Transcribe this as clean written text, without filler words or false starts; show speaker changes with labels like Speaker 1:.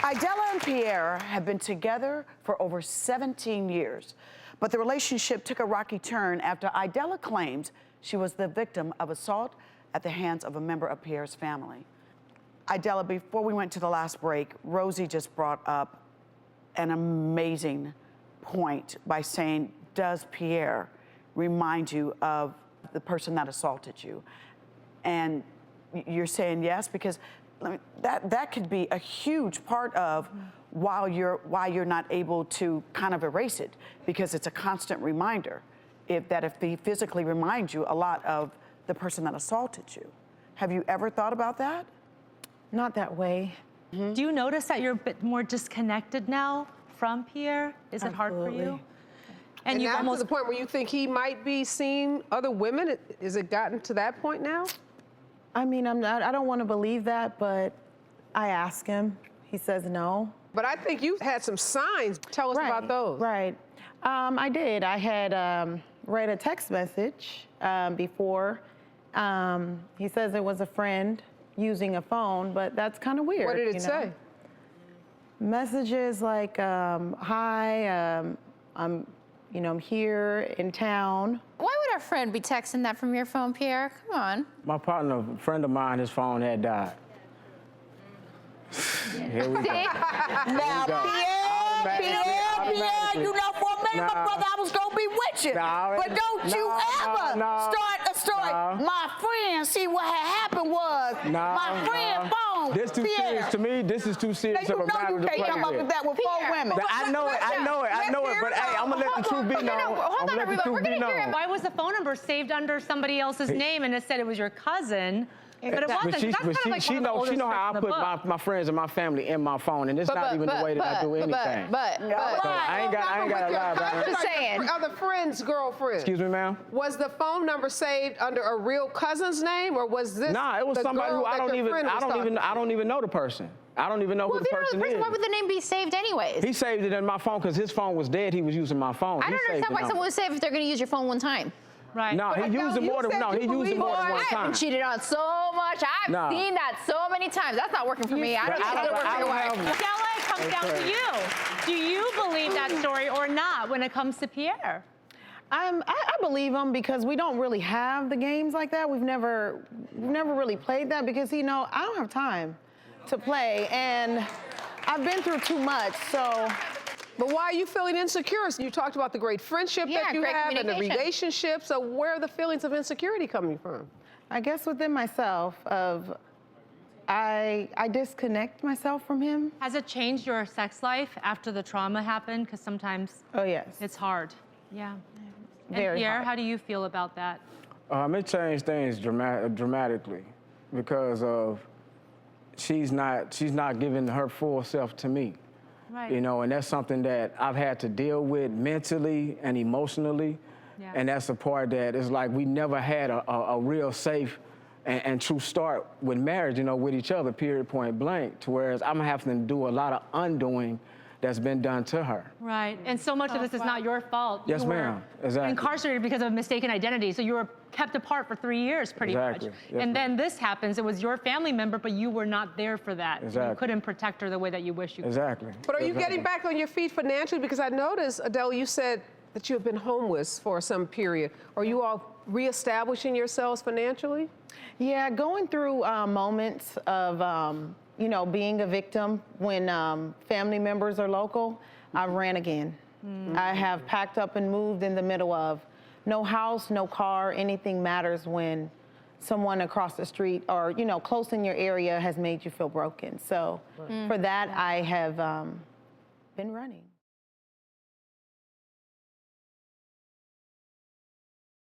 Speaker 1: Idella and Pierre have been together for over 17 years, but the relationship took a rocky turn after Idella claims she was the victim of assault at the hands of a member of Pierre's family. Idella, before we went to the last break, Rosie just brought up an amazing point by saying, does Pierre remind you of the person that assaulted you? And you're saying yes, because that could be a huge part of why you're not able to kind of erase it, because it's a constant reminder if he physically reminds you a lot of the person that assaulted you. Have you ever thought about that?
Speaker 2: Not that way.
Speaker 3: Mm-hmm. Do you notice that you're a bit more disconnected now from Pierre? Is it hard for you?
Speaker 4: And now to the point where you think he might be seeing other women? Is it gotten to that point now?
Speaker 2: I mean, I don't want to believe that, but I ask him. He says no.
Speaker 4: But I think you had some signs. Tell us about those.
Speaker 2: Right. I did. I had read a text message before. He says it was a friend using a phone, but that's kind of weird.
Speaker 4: What did it say?
Speaker 2: Messages like, hi, I'm here in town.
Speaker 5: Why would our friend be texting that from your phone, Pierre? Come on.
Speaker 6: My partner, a friend of mine, his phone had died. Here we go.
Speaker 1: Now, Pierre, you know, for a minute, my brother, I was gonna be with you. But don't you ever start a story. My friend, see what had happened was my friend phone.
Speaker 6: This too serious to me. This is too serious of a matter to play with.
Speaker 1: You can't come up with that with 4 women.
Speaker 6: I know it, but hey, I'm gonna let the truth be known.
Speaker 5: Hold on, everyone. We're gonna hear him.
Speaker 3: Why was the phone number saved under somebody else's name and it said it was your cousin? But it wasn't.
Speaker 6: She know how I put my friends and my family in my phone, and it's not even the way that I do anything.
Speaker 5: But
Speaker 6: I ain't got to lie about it.
Speaker 4: I'm just saying. Are the friend's girlfriend?
Speaker 6: Excuse me, ma'am?
Speaker 4: Was the phone number saved under a real cousin's name, or was this?
Speaker 6: Nah, it was somebody who I don't even know the person. I don't even know who the person is.
Speaker 5: Why would the name be saved anyways?
Speaker 6: He saved it in my phone because his phone was dead. He was using my phone.
Speaker 5: I don't understand why someone would save if they're going to use your phone one time.
Speaker 3: Right.
Speaker 6: No, he used it more than one time.
Speaker 5: I've been cheated on so much. I've seen that so many times. That's not working for me. I don't think it'll work for your wife.
Speaker 3: Stella, it comes down to you. Do you believe that story or not when it comes to Pierre?
Speaker 2: I believe him because we don't really have the games like that. We've never really played that because, I don't have time to play, and I've been through too much, so.
Speaker 4: But why are you feeling insecure? You talked about the great friendship that you have and the relationship. So where are the feelings of insecurity coming from?
Speaker 2: I guess within myself I disconnect myself from him.
Speaker 3: Has it changed your sex life after the trauma happened? Because sometimes it's hard. Yeah.
Speaker 2: Very
Speaker 3: Pierre,
Speaker 2: hard.
Speaker 3: how do you feel about that?
Speaker 6: It changed things dramatically because of she's not giving her full self to me.
Speaker 3: Right.
Speaker 6: And that's something that I've had to deal with mentally and emotionally. Yeah. And that's a part that is like we never had a real safe and true start with marriage, with each other, period, point blank, to whereas I'm having to do a lot of undoing that's been done to her.
Speaker 3: Right, and so much of this is not your fault.
Speaker 6: Yes, ma'am, exactly.
Speaker 3: Incarcerated because of mistaken identity, so you were kept apart for 3 years, pretty much.
Speaker 6: Yes,
Speaker 3: and then this happens, it was your family member, but you were not there for that.
Speaker 6: Exactly.
Speaker 3: You couldn't protect her the way that you wish you could.
Speaker 6: Exactly.
Speaker 4: But are you getting back on your feet financially? Because I noticed, Adele, you said that you have been homeless for some period. Are you all reestablishing yourselves financially?
Speaker 2: Yeah, going through moments of, being a victim when family members are local, I ran again. I have packed up and moved in the middle of no house, no car, anything matters when someone across the street or, close in your area has made you feel broken. So for that, I have been running.